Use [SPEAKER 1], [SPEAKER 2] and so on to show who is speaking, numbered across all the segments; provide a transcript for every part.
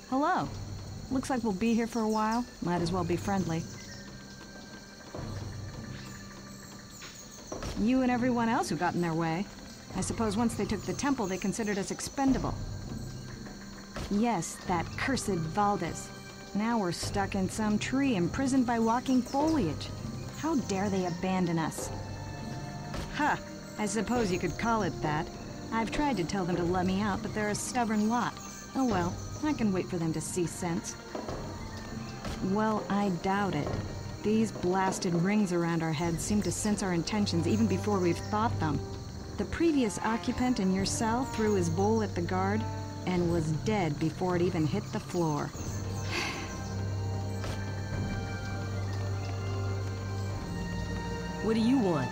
[SPEAKER 1] Hello. Looks like we'll be here for a while. Might as well be friendly. You and everyone else who got in their way. I suppose once they took the temple, they considered us expendable. Yes, that cursed Valdez. Now we're stuck in some tree, imprisoned by walking foliage. How dare they abandon us? Huh, I suppose you could call it that. I've tried to tell them to let me out, but they're a stubborn lot. Oh well, I can wait for them to see sense. Well, I doubt it. These blasted rings around our heads seem to sense our intentions even before we've thought them. The previous occupant in your cell threw his bowl at the guard and was dead before it even hit the floor.
[SPEAKER 2] What do you want?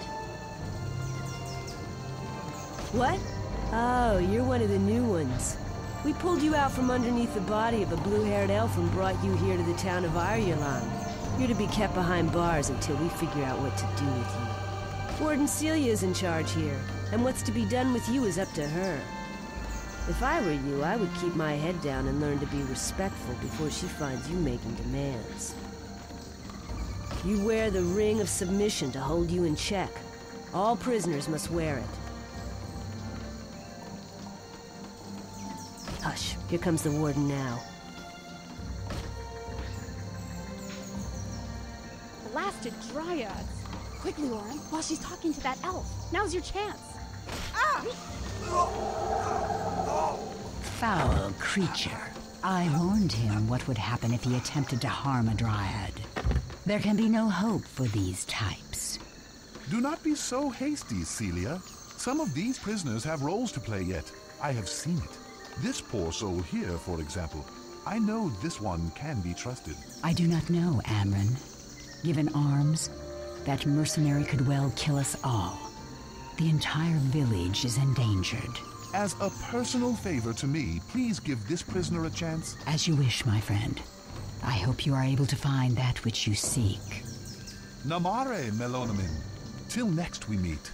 [SPEAKER 2] What? Oh, you're one of the new ones. We pulled you out from underneath the body of a blue-haired elf and brought you here to the town of Eirulan. You're to be kept behind bars until we figure out what to do with you. Warden Celia's in charge here, and what's to be done with you is up to her. If I were you, I would keep my head down and learn to be respectful before she finds you making demands. You wear the ring of submission to hold you in check. All prisoners must wear it. Hush, here comes the warden now.
[SPEAKER 3] Blasted dryads! Quickly, Lauren, while she's talking to that elf. Now's your chance.
[SPEAKER 4] Foul creature. I warned him what would happen if he attempted to harm a dryad. There can be no hope for these types.
[SPEAKER 5] Do not be so hasty, Celia. Some of these prisoners have roles to play yet. I have seen it. This poor soul here, for example. I know this one can be trusted.
[SPEAKER 4] I do not know, Amron. Given arms, that mercenary could well kill us all. The entire village is endangered.
[SPEAKER 5] As a personal favor to me, please give this prisoner a chance.
[SPEAKER 4] As you wish, my friend. I hope you are able to find that which you seek.
[SPEAKER 5] Namare, Melonamin. Till next we meet.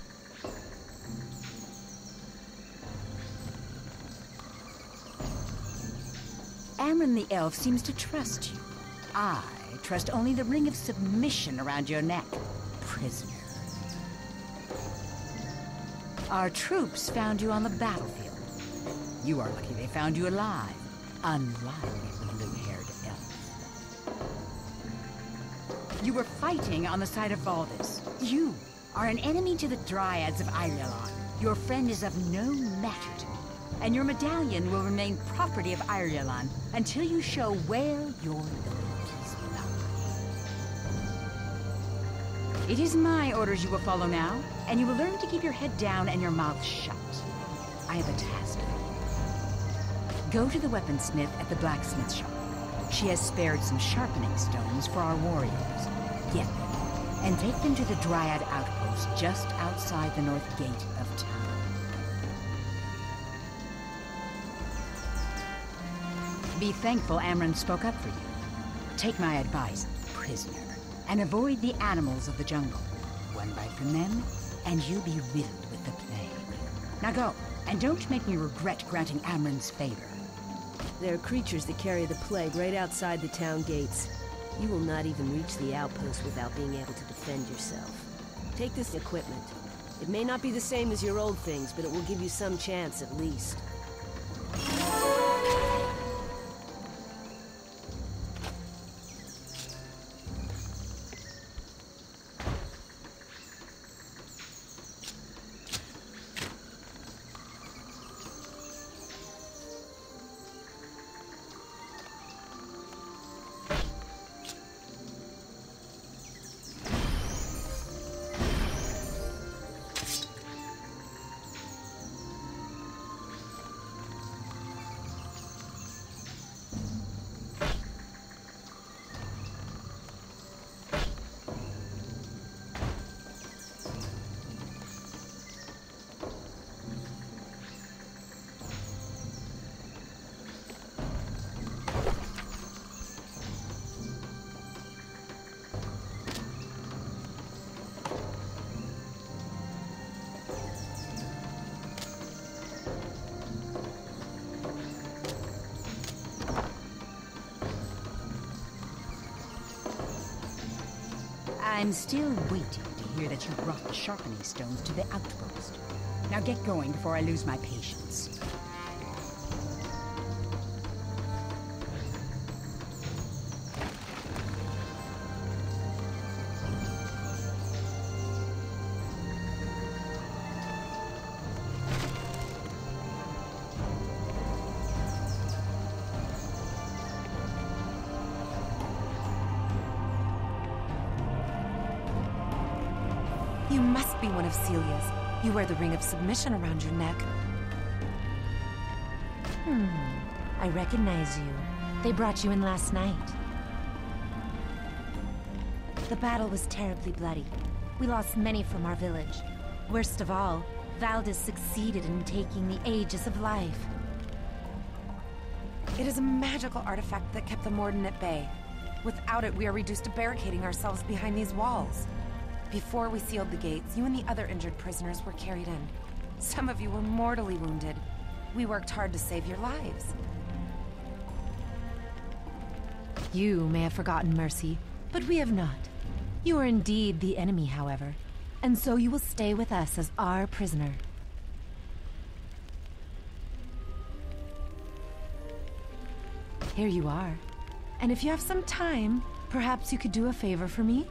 [SPEAKER 4] Amron the elf seems to trust you. I trust only the ring of submission around your neck, prisoner. Our troops found you on the battlefield. You are lucky they found you alive, unlike the blue-haired elf. You were fighting on the side of Valdez. You are an enemy to the Dryads of Eirulan. Your friend is of no matter to me, and your medallion will remain property of Eirulan until you show where your loyalties lie. It is my orders you will follow now, and you will learn to keep your head down and your mouth shut. I have a task for you. Go to the weaponsmith at the blacksmith shop. She has spared some sharpening stones for our warriors. Get them, and take them to the Dryad outpost just outside the north gate of town. Be thankful Amron spoke up for you. Take my advice, prisoner, and avoid the animals of the jungle. One bite from them, and you'll be riddled with the plague. Now go, and don't make me regret granting Amron's favor.
[SPEAKER 2] There are creatures that carry the plague right outside the town gates. You will not even reach the outpost without being able to defend yourself. Take this equipment. It may not be the same as your old things, but it will give you some chance at least.
[SPEAKER 4] I'm still waiting to hear that you brought the sharpening stones to the outpost. Now get going before I lose my patience.
[SPEAKER 6] You must be one of Celia's. You wear the ring of submission around your neck.
[SPEAKER 7] I recognize you. They brought you in last night. The battle was terribly bloody. We lost many from our village. Worst of all, Valdez succeeded in taking the Aegis of Life.
[SPEAKER 6] It is a magical artifact that kept the Morden at bay. Without it, we are reduced to barricading ourselves behind these walls. Before we sealed the gates, you and the other injured prisoners were carried in. Some of you were mortally wounded. We worked hard to save your lives.
[SPEAKER 7] You may have forgotten mercy, but we have not. You are indeed the enemy, however, and so you will stay with us as our prisoner. Here you are. And if you have some time, perhaps you could do a favor for me?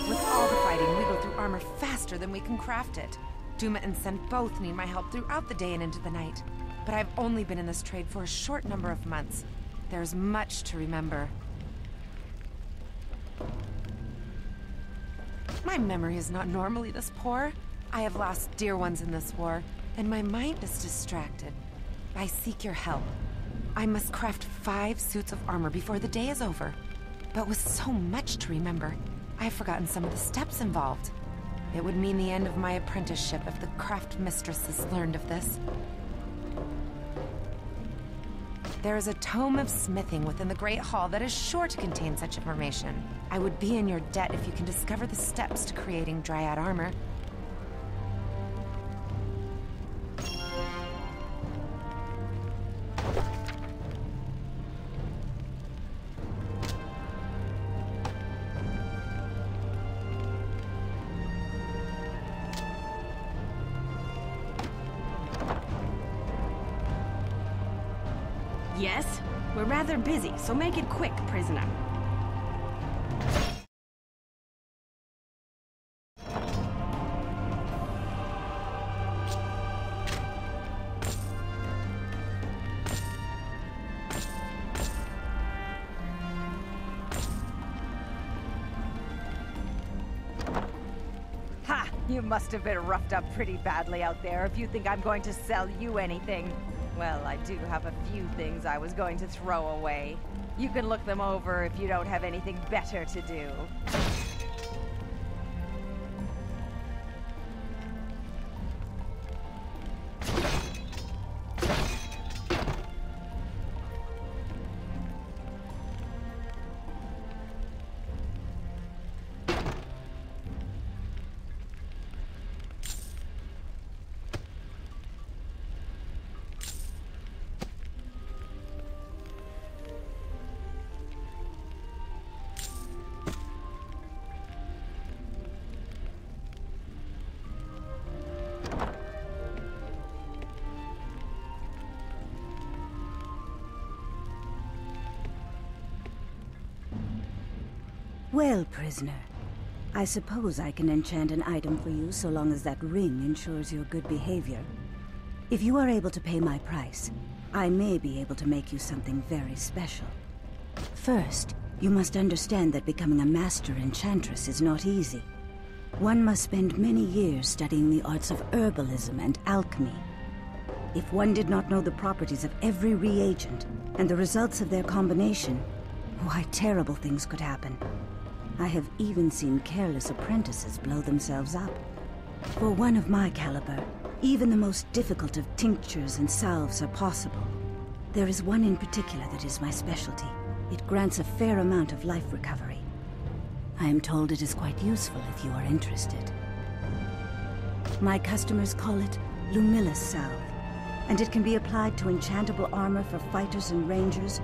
[SPEAKER 6] With all the fighting, we go through armor faster than we can craft it. Duma and Sen both need my help throughout the day and into the night. But I've only been in this trade for a short number of months. There's much to remember. My memory is not normally this poor. I have lost dear ones in this war, and my mind is distracted. I seek your help. I must craft 5 suits of armor before the day is over. But with so much to remember, I have forgotten some of the steps involved. It would mean the end of my apprenticeship if the craft mistresses learned of this. There is a tome of smithing within the Great Hall that is sure to contain such information. I would be in your debt if you can discover the steps to creating Dryad armor.
[SPEAKER 8] Yes? We're rather busy, so make it quick, prisoner.
[SPEAKER 9] Ha! You must have been roughed up pretty badly out there if you think I'm going to sell you anything. Well, I do have a few things I was going to throw away. You can look them over if you don't have anything better to do.
[SPEAKER 10] Well, prisoner, I suppose I can enchant an item for you so long as that ring ensures your good behavior. If you are able to pay my price, I may be able to make you something very special. First, you must understand that becoming a master enchantress is not easy. One must spend many years studying the arts of herbalism and alchemy. If one did not know the properties of every reagent and the results of their combination, why, terrible things could happen. I have even seen careless apprentices blow themselves up. For one of my caliber, even the most difficult of tinctures and salves are possible. There is one in particular that is my specialty. It grants a fair amount of life recovery. I am told it is quite useful if you are interested. My customers call it Lumilla's Salve, and it can be applied to enchantable armor for fighters and rangers,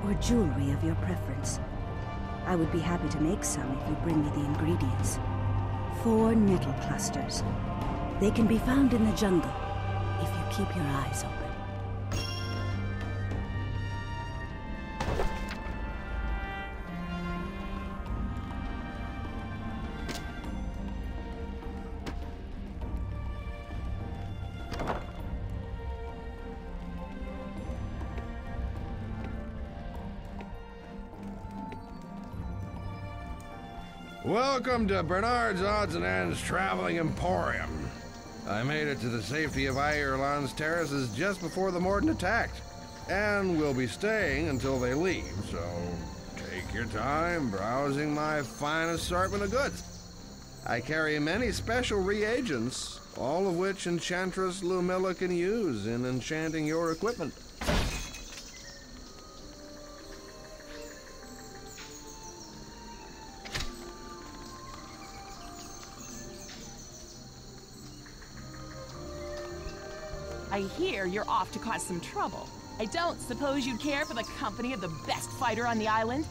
[SPEAKER 10] or jewelry of your preference. I would be happy to make some if you bring me the ingredients. 4 nettle clusters. They can be found in the jungle, if you keep your eyes open.
[SPEAKER 11] Welcome to Bernard's Odds and Ends Traveling Emporium. I made it to the safety of Eirulan's terraces just before the Morden attacked, and will be staying until they leave, so take your time browsing my fine assortment of goods. I carry many special reagents, all of which Enchantress Lumilla can use in enchanting your equipment.
[SPEAKER 12] I hear you're off to cause some trouble. I don't suppose you'd care for the company of the best fighter on the island?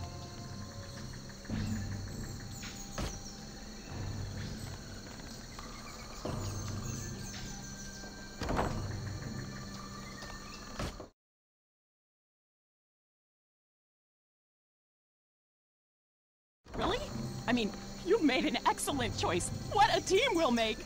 [SPEAKER 12] Really? I mean, you've made an excellent choice. What a team we'll make!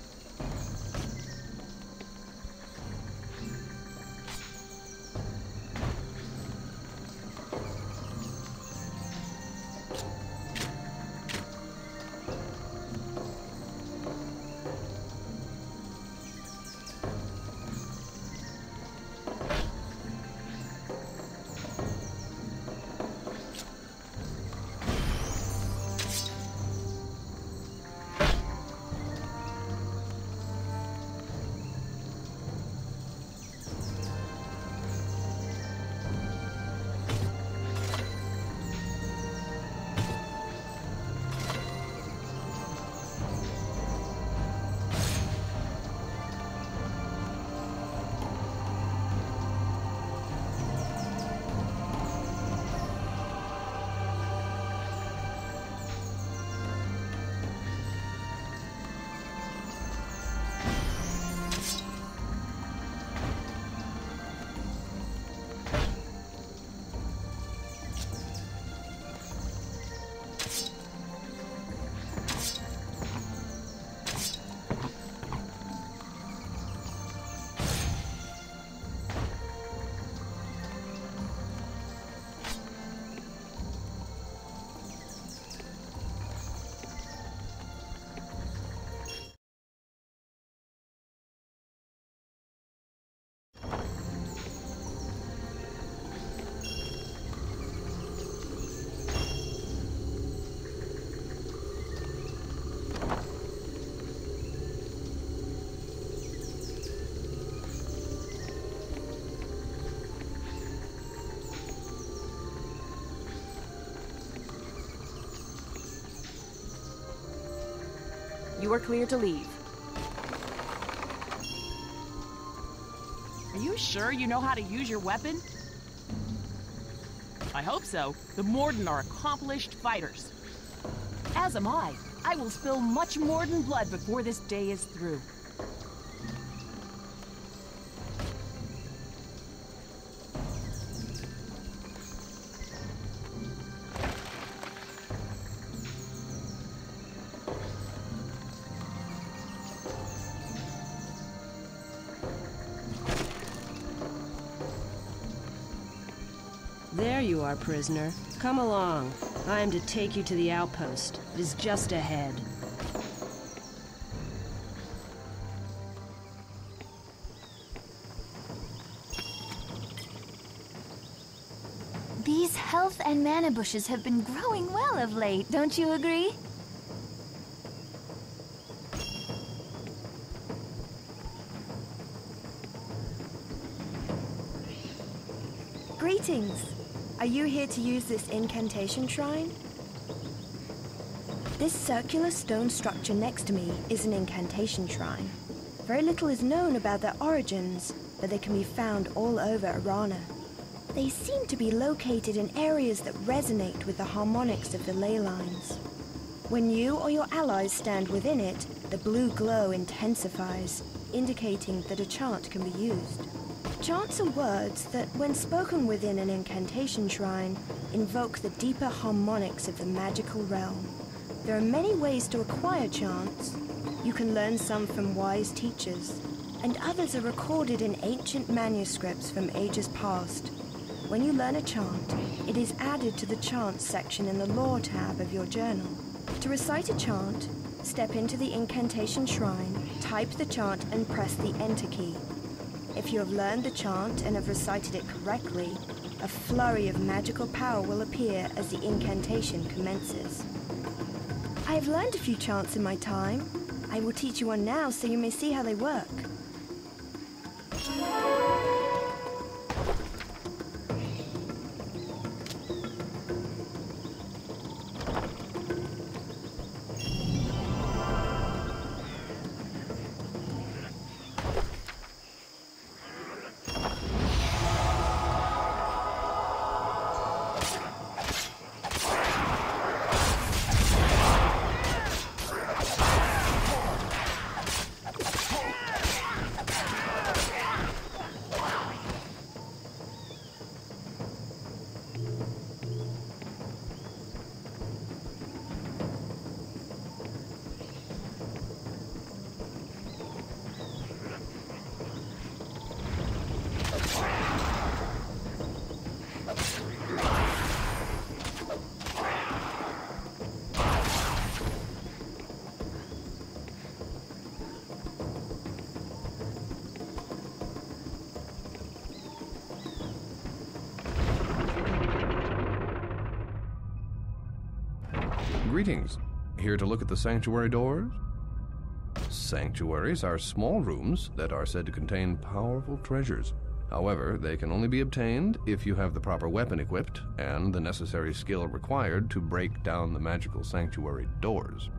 [SPEAKER 12] You are clear to leave. Are you sure you know how to use your weapon? I hope so. The Morden are accomplished fighters. As am I. I will spill much Morden blood before this day is through.
[SPEAKER 2] There you are, prisoner. Come along. I am to take you to the outpost. It is just ahead.
[SPEAKER 13] These health and mana bushes have been growing well of late, don't you agree?
[SPEAKER 14] Greetings. Are you here to use this incantation shrine? This circular stone structure next to me is an incantation shrine. Very little is known about their origins, but they can be found all over Arana. They seem to be located in areas that resonate with the harmonics of the ley lines. When you or your allies stand within it, the blue glow intensifies, indicating that a chant can be used. Chants are words that, when spoken within an incantation shrine, invoke the deeper harmonics of the magical realm. There are many ways to acquire chants. You can learn some from wise teachers, and others are recorded in ancient manuscripts from ages past. When you learn a chant, it is added to the chants section in the lore tab of your journal. To recite a chant, step into the incantation shrine, type the chant, and press the enter key. If you have learned the chant and have recited it correctly, a flurry of magical power will appear as the incantation commences. I have learned a few chants in my time. I will teach you one now so you may see how they work.
[SPEAKER 11] Greetings. Here to look at the sanctuary doors? Sanctuaries are small rooms that are said to contain powerful treasures. However, they can only be obtained if you have the proper weapon equipped and the necessary skill required to break down the magical sanctuary doors.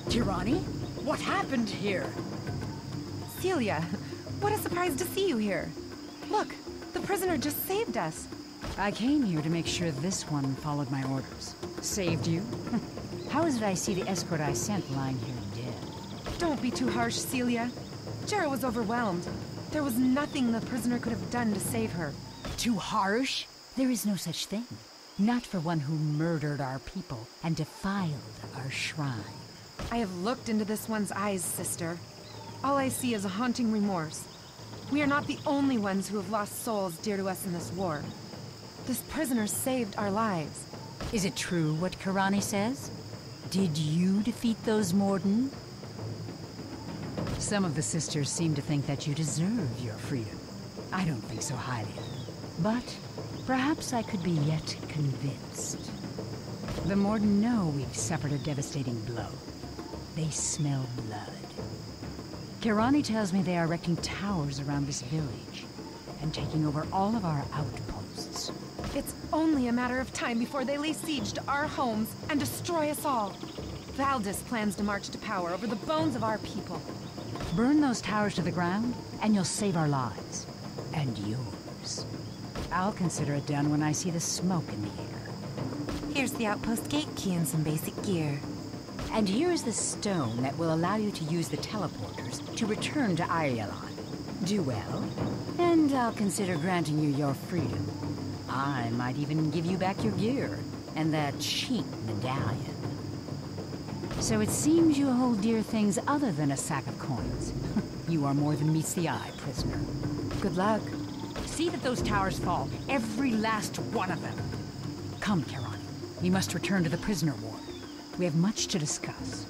[SPEAKER 4] Tirani? What happened here?
[SPEAKER 6] Celia, what a surprise to see you here. Look, the prisoner just saved us.
[SPEAKER 4] I came here to make sure this one followed my orders. Saved you? How is it I see the escort I sent lying here dead?
[SPEAKER 6] Don't be too harsh, Celia. Jera was overwhelmed. There was nothing the prisoner could have done to save her.
[SPEAKER 4] Too harsh? There is no such thing. Not for one who murdered our people and defiled our shrine.
[SPEAKER 6] I have looked into this one's eyes, sister. All I see is a haunting remorse. We are not the only ones who have lost souls dear to us in this war. This prisoner saved our lives.
[SPEAKER 4] Is it true what Kirani says? Did you defeat those Morden? Some of the sisters seem to think that you deserve your freedom. I don't think so highly of it. But perhaps I could be yet convinced. The Morden know we've suffered a devastating blow. They smell blood. Kirani tells me they are erecting towers around this village and taking over all of our outposts.
[SPEAKER 6] It's only a matter of time before they lay siege to our homes and destroy us all. Valdis plans to march to power over the bones of our people.
[SPEAKER 4] Burn those towers to the ground, and you'll save our lives. And yours. I'll consider it done when I see the smoke in the air.
[SPEAKER 6] Here's the outpost gate key and some basic gear.
[SPEAKER 4] And here is the stone that will allow you to use the teleporters to return to Eirulan. Do well, and I'll consider granting you your freedom. I might even give you back your gear, and that cheap medallion. So it seems you hold dear things other than a sack of coins. You are more than meets the eye, prisoner.
[SPEAKER 6] Good luck.
[SPEAKER 4] See that those towers fall, every last one of them. Come, Kirani. We must return to the prisoner ward. We have much to discuss.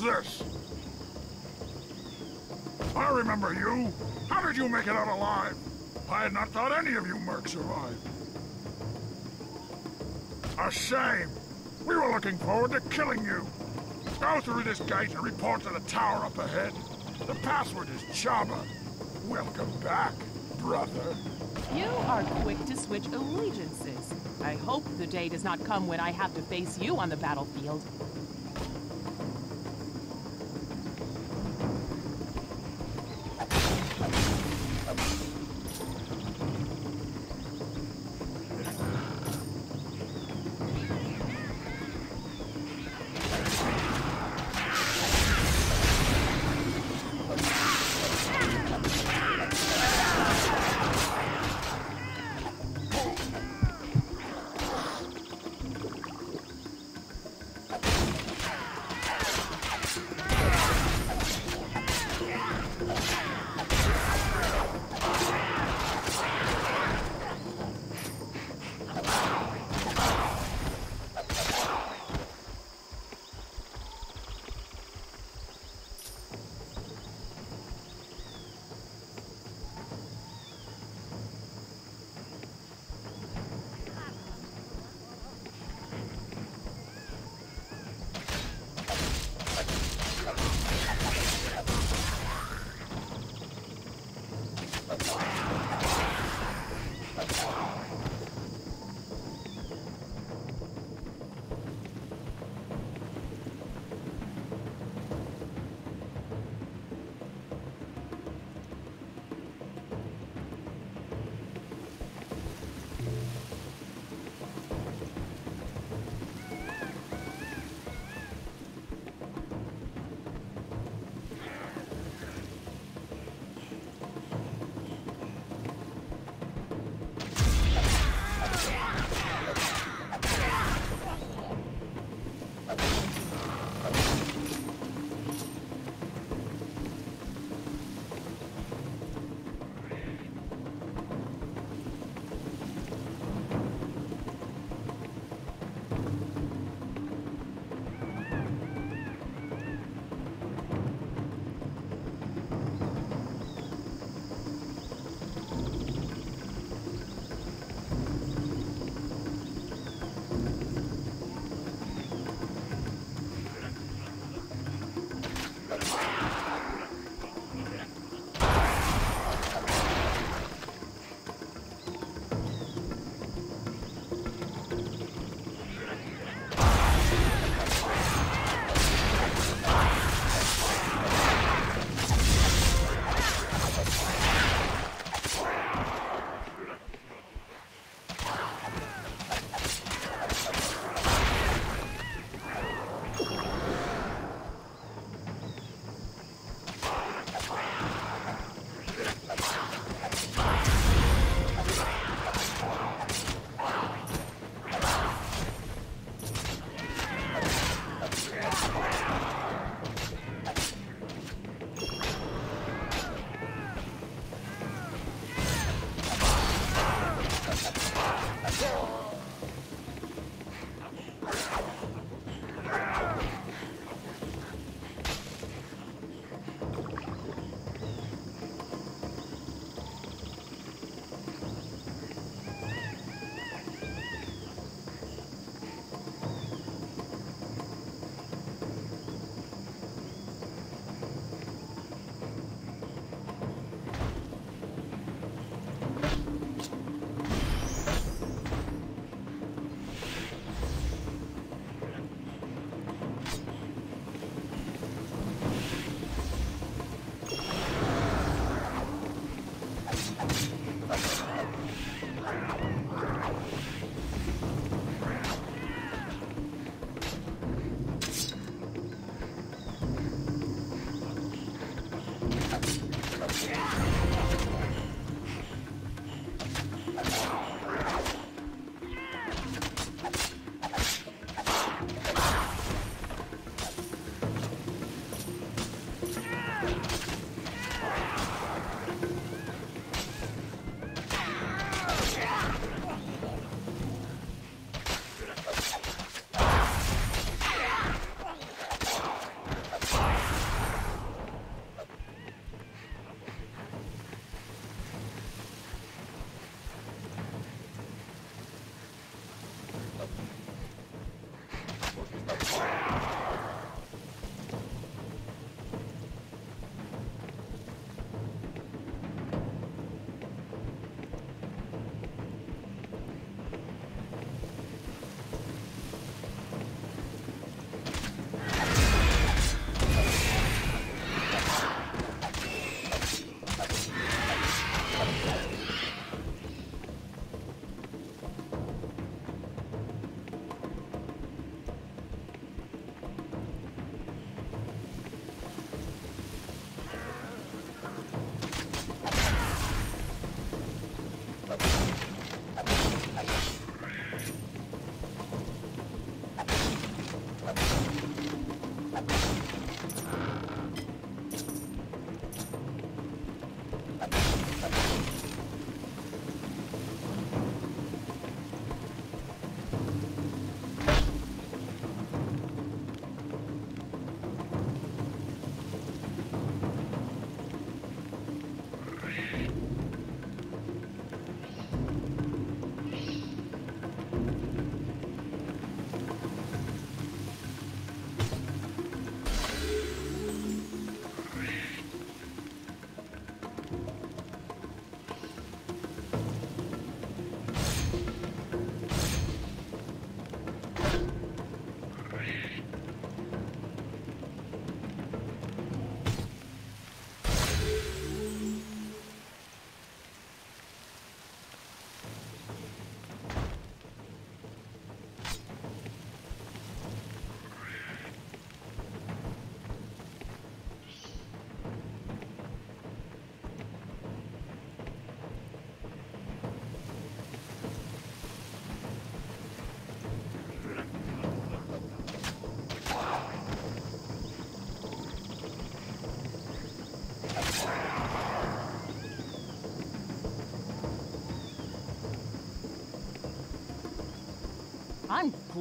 [SPEAKER 15] this? I remember you. How did you make it out alive? I had not thought any of you mercs survived. A shame. We were looking forward to killing you. Go through this gate and report to the tower up ahead. The password is Chaba. Welcome back, brother.
[SPEAKER 12] You are quick to switch allegiances. I hope the day does not come when I have to face you on the battlefield.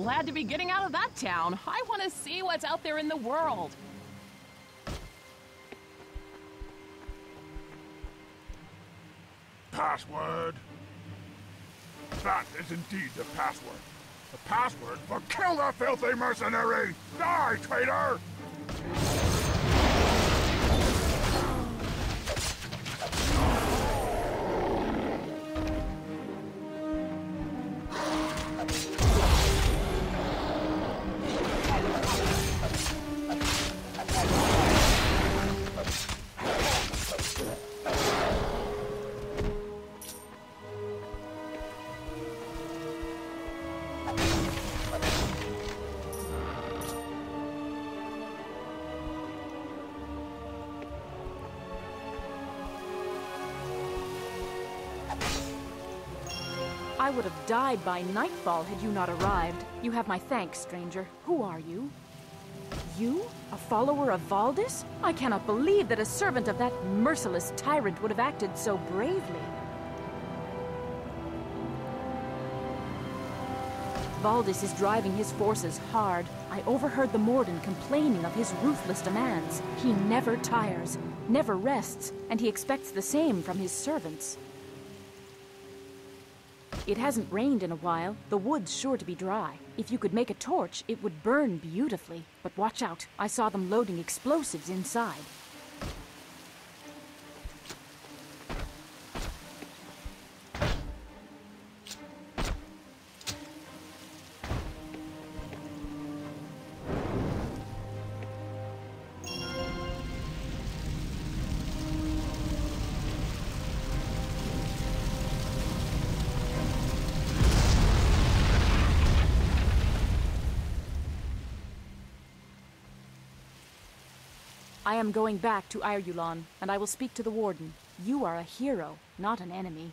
[SPEAKER 12] glad to be getting out of that town. I want to see what's out there in the world.
[SPEAKER 15] Password. That is indeed the password. The password for kill the filthy mercenary! Die, traitor!
[SPEAKER 3] I would have died by nightfall had you not arrived. You have my thanks, stranger. Who are you? You? A follower of Valdis? I cannot believe that a servant of that merciless tyrant would have acted so bravely. Valdis is driving his forces hard. I overheard the Morden complaining of his ruthless demands. He never tires, never rests, and he expects the same from his servants. It hasn't rained in a while. The wood's sure to be dry. If you could make a torch, it would burn beautifully. But watch out. I saw them loading explosives inside. I am going back to Eirulan, and I will speak to the Warden. You are a hero, not an enemy.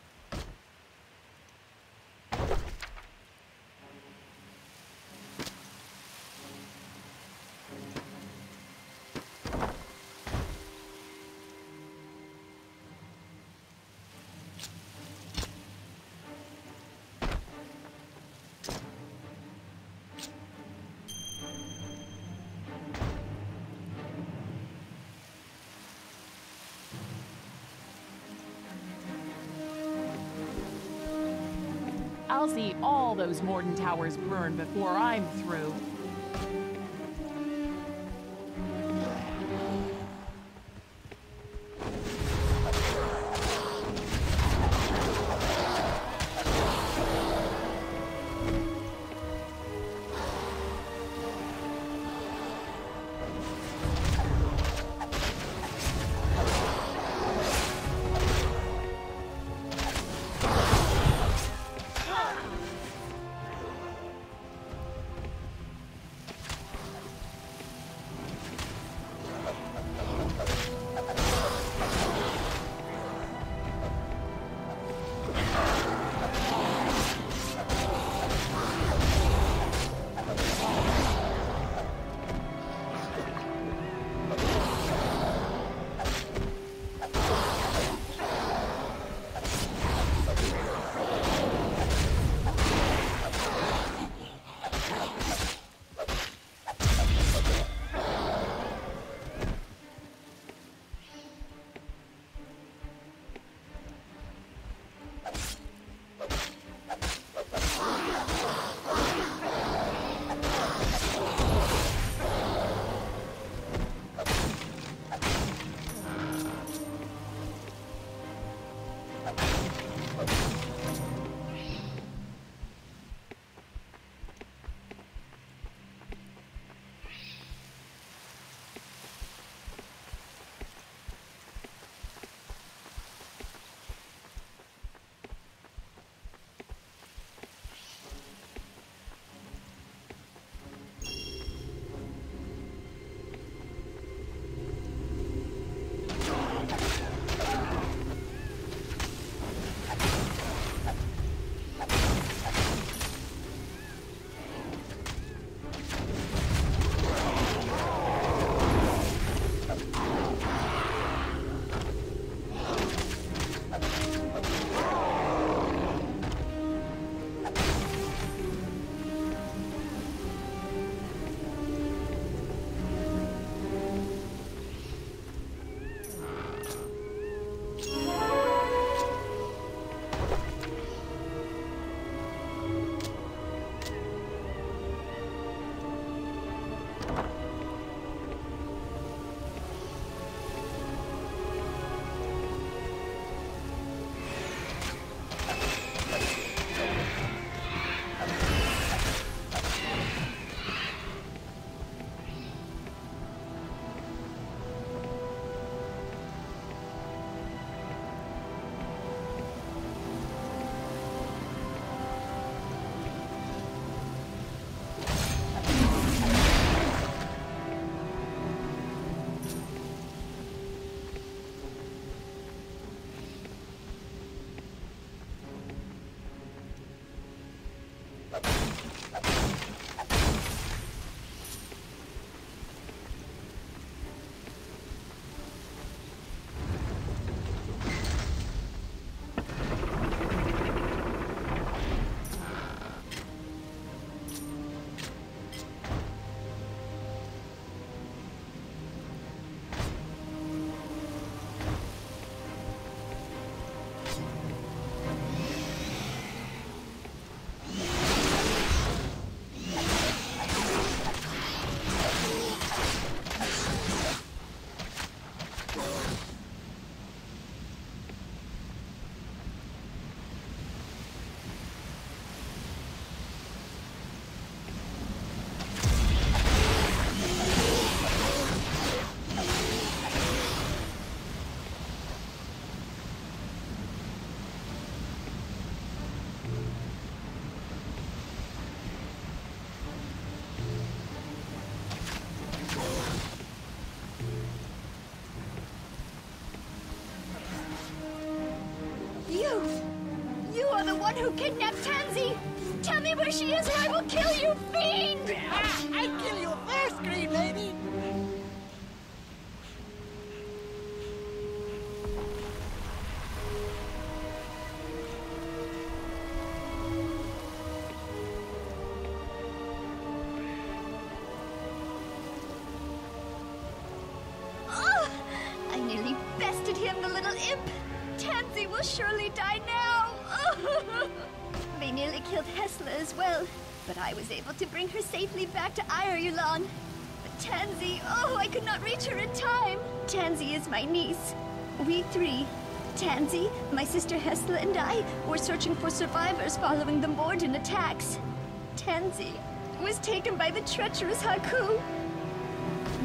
[SPEAKER 12] I'll see all those Morden towers burn before I'm through.
[SPEAKER 13] who kidnapped Tansy! Tell me where she is or I will kill you, fiend!
[SPEAKER 16] I'll kill you first, Green Lady!
[SPEAKER 13] Oh, I nearly bested him, the little imp! Tansy will surely die now! They nearly killed Hesla as well, but I was able to bring her safely back to Eirulan. But Tansy, oh, I could not reach her in time! Tansy is my niece. We three, Tansy, my sister Hesla, and I were searching for survivors following the Morden attacks. Tansy was taken by the treacherous Haku.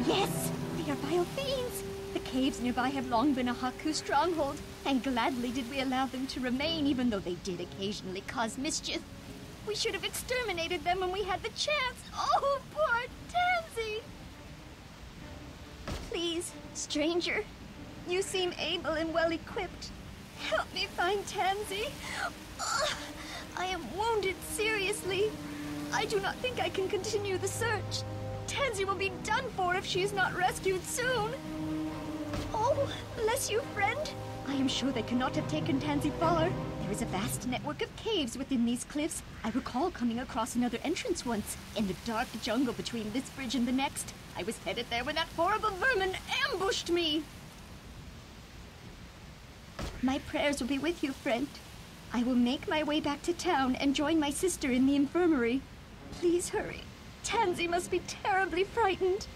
[SPEAKER 13] Yes, they are vile fiends. The caves nearby have long been a Haku stronghold, and gladly did we allow them to remain, even though they did occasionally cause mischief. We should have exterminated them when we had the chance. Oh, poor Tansy! Please, stranger, you seem able and well-equipped. Help me find Tansy. Ugh, I am wounded seriously. I do not think I can continue the search. Tansy will be done for if she is not rescued soon. Oh, bless you, friend. I am sure they cannot have taken Tansy far. There is a vast network of caves within these cliffs. I recall coming across another entrance once, in the dark jungle between this bridge and the next. I was headed there when that horrible vermin ambushed me. My prayers will be with you, friend. I will make my way back to town and join my sister in the infirmary. Please hurry. Tansy must be terribly frightened.